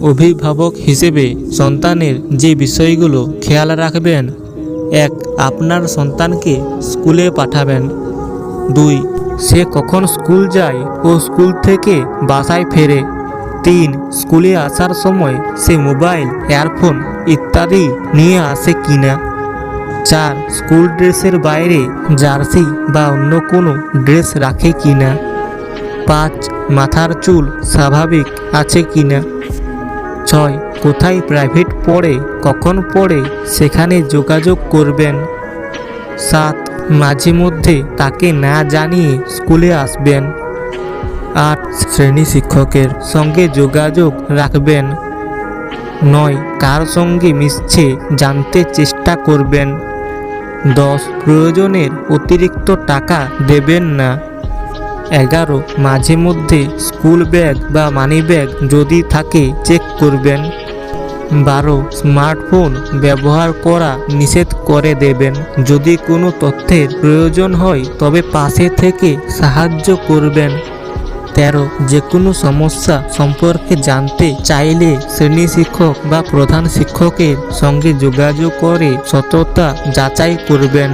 অভিভাবক হিসেবে সন্তানের যে বিষয়গুলো খেয়াল রাখবেন: 1. আপনার সন্তানকে স্কুলে পাঠাবেন। 2. সে কখন স্কুল যায় ও স্কুল থেকে বাসায় ফেরে। 3. স্কুলে আসার সময় সে মোবাইল, ইয়ারফোন ইত্যাদি নিয়ে আসে কিনা। 4. স্কুল ড্রেসের বাইরে জার্সি বা অন্য কোনো ড্রেস রাখে কিনা। 5. মাথার চুল স্বাভাবিক আছে কিনা। 6. কোথায় প্রাইভেট পড়ে, কখন পড়ে সেখানে যোগাযোগ করবেন। 7. মাঝে মধ্যে তাকে না জানিয়ে স্কুলে আসবেন। 8. শ্রেণী শিক্ষকের সঙ্গে যোগাযোগ রাখবেন। 9. কার সঙ্গে মিশছে জানতে চেষ্টা করবেন। 10. প্রয়োজনের অতিরিক্ত টাকা দেবেন না। 11. মাঝে মধ্যে স্কুল ব্যাগ বা মানিব্যাগ যদি থাকে চেক করবেন। 12. স্মার্টফোন ব্যবহার করা নিষেধ করে দেবেন। যদি কোনো তথ্যের প্রয়োজন হয় তবে পাশে থেকে সাহায্য করবেন। 13. যে কোনো সমস্যা সম্পর্কে জানতে চাইলে শ্রেণী শিক্ষক বা প্রধান শিক্ষকের সঙ্গে যোগাযোগ করে সততা যাচাই করবেন।